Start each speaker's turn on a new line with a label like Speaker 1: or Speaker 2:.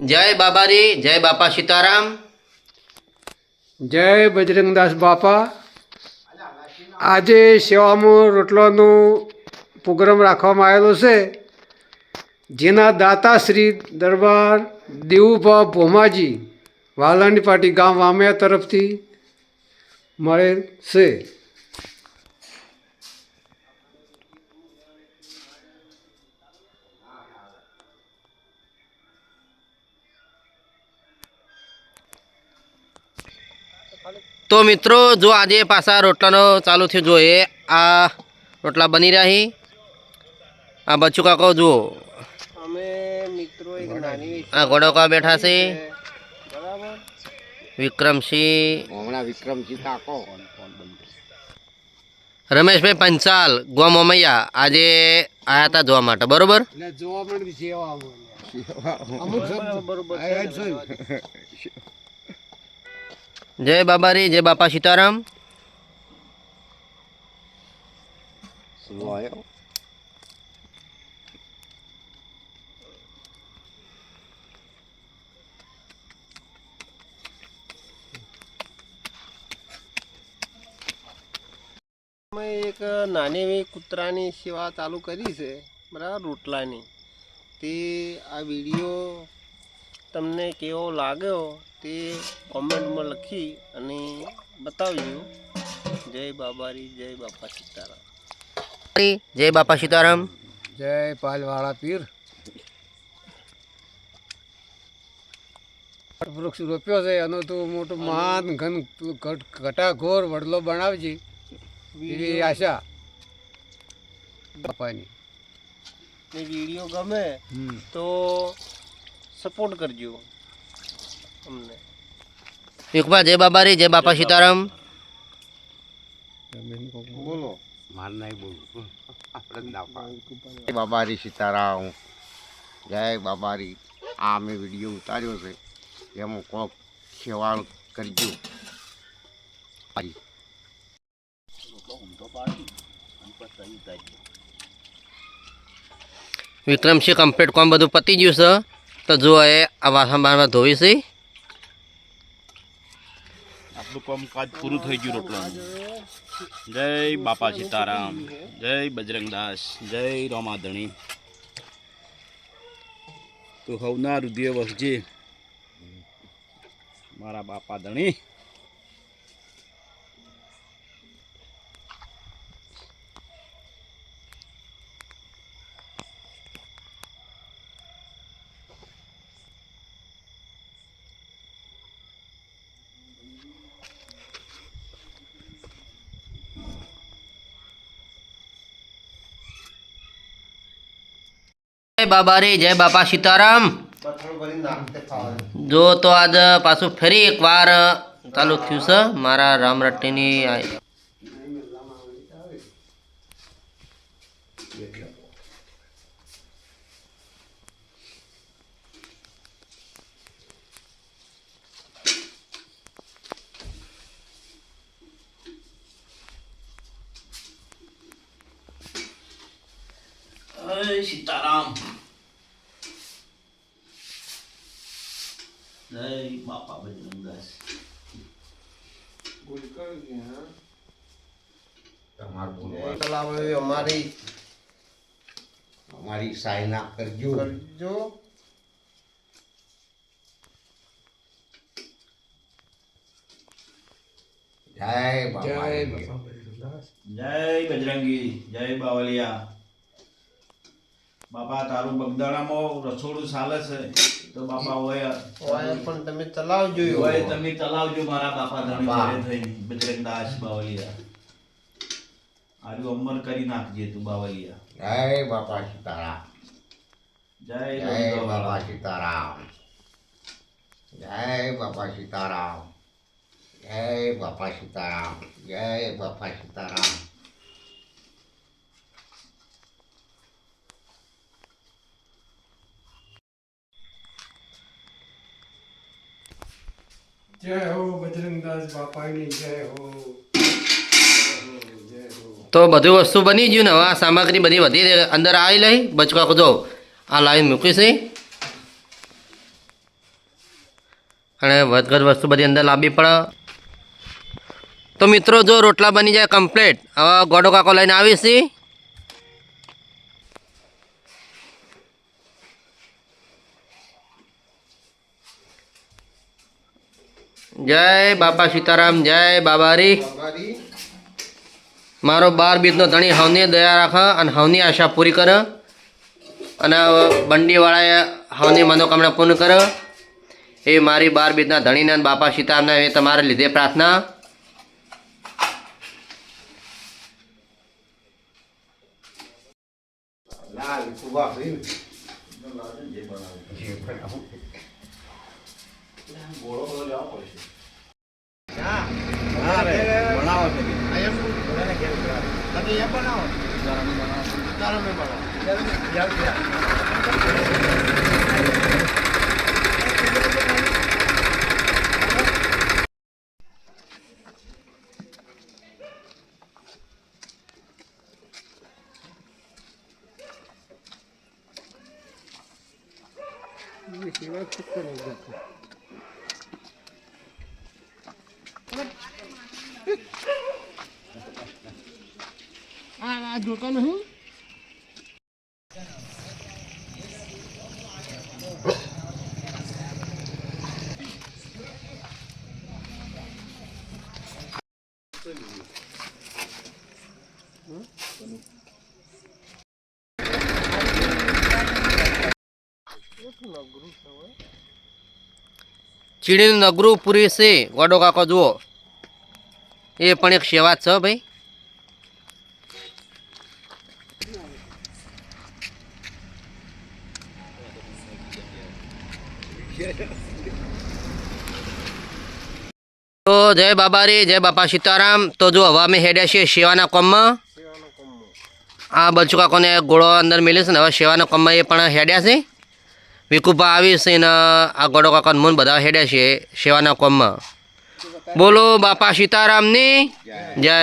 Speaker 1: जय बाबारी, जय बापा सीताराम।
Speaker 2: जय बजरंगदास बापा। આજે સેવામાં રોટલાનો પ્રોગ્રામ રાખવામાં આવેલો છે, જેના દાતા શ્રી દરબાર દેવુભા ભોમાજી વાલાની પાટી ગામ વામિયા તરફથી મળેલ છે.
Speaker 1: तो मित्रों जो आज पासा रोटलानो चालू थयो जो ए आ रोटला बनी रही आ बच्चू काको जो
Speaker 2: અમે મિત્રો એક નાની
Speaker 1: आ घोड़ो का बैठा से
Speaker 2: બરાબર
Speaker 1: विक्रम सिंह
Speaker 2: હમણાં વિક્રમજી કાકો
Speaker 1: रमेश भाई पंचाल गोवा मोमैया आज आया था जोवा माटे बरोबर।
Speaker 2: એટલે જોવા મળે સેવા અમુક બરોબર.
Speaker 1: जय बाबारी, जय बापा सीताराम।
Speaker 2: અમે એક નાની એવી કૂતરાની સેવા ચાલુ કરી છે, બરાબર, રોટલાની. તે આ વિડીયો તમને કેવો લાગ્યો તે કોમેન્ટમાં લખી અને બતાવજો. જય બાબારી, જય બાપા સીતારામ.
Speaker 1: जय बापा सीताराम।
Speaker 2: જય પાલવાળા પીર. વૃક્ષ રોપ્યો છે, એનો તો મોટો મહાન ઘન ઘટાઘોર વડલો બનાવજે એવી આશા બાપાની. વિડીયો ગમે તો સપોર્ટ કરજો અમને.
Speaker 1: युगबा जय बाबारी, जय बापा सीताराम।
Speaker 2: બોલો.
Speaker 3: માર નહીં બોલવું આપણે જય બાબારી સીતારામ. જય બાબારી. આ મેં વિડીયો ઉતાર્યો છે, એમાં કોક સેવા કરજો.
Speaker 1: विक्रम सिंह कम्प्लीट काम बधु पती गयुं छे, तो जो ए आ वासण बासण धोई छे।
Speaker 4: આપણું કામકાજ પૂરું થઈ ગયું રોટલાનું. જય બાપા સીતારામ, જય બજરંગદાસ, જય રોમાધણી. તો હવના હૃદય વસજે મારા બાપા ધણી.
Speaker 1: जय बाबारी, जय बापा सीताराम। जो तो आज पाछू फेरी एक बार चालू थयुं छे मारा राम रट्टीनी
Speaker 4: સીતારામ. જય બાપા બજરંગદાસ.
Speaker 3: અમારી સાયના કરજો.
Speaker 2: કરજો.
Speaker 3: જય બાબારી.
Speaker 4: જય બજરંગી, જય બાવલિયા. બાપા તારું બગદાણામાં રસોડું ચાલે છે, તો બાપા હોય
Speaker 2: પણ તમે ચલાવજો.
Speaker 4: હોય તમે ચલાવજો મારા બાપા ધણી ઘરે થઈને. બજરંગદાસ બાવલિયા આરું અમર કરી નાખજે તું બાવલિયા.
Speaker 3: જય બાપા સીતારામ.
Speaker 4: જય
Speaker 3: જય બાબા સીતારામ. જય બાપા સીતારામ. જય બાપા સીતારામ. જય બાપા સીતારામ.
Speaker 2: જય હો બજરંગદાસ બાપાની જય હો.
Speaker 1: तो बधी वस्तु बनी गई ने आ सामग्री बधी वधी अंदर आई लई बचका को जो आ लाइन मूकी से અને વધઘટ વસ્તુ બધી અંદર લાવવી પડે. તો મિત્રો જો રોટલા બની જાય કમ્પ્લીટ, હવે ગોડો કાકો લઈને આવીશ. જય બાપા સીતારામ, જય બાબારી. મારો 12 બીજનો ધણી હવની દયા રાખે અને હવની આશા પૂરી કરે અને બંડીવાળાએ હવની મનોકામના પૂર્ણ કરે. એ મારી 12 બીજના ધણીને અને બાપા સીતારામના એ તમારે લીધે પ્રાર્થના.
Speaker 2: જોતા નહીં.
Speaker 1: ચીડીનું નગરું પૂરી છે ગોડો કાકો જુઓ, એ પણ એક સેવા જ છે ભાઈ. તો જય બાબારી, જય બાપા સીતારામ. તો જો હવે અમે હેડ્યા છીએ સેવાના કોમમાં. આ બચુ કાકોને ગોળો અંદર મેલ્યો છે ને હવે સેવાના કોમમાં એ પણ હેડ્યા છે. વિકુભા આવી છે ને આ ગોડો કાકા મૂન બધા હેડ્યા છે સેવાના કોમમાં. બોલો બાપા સીતારામની જય.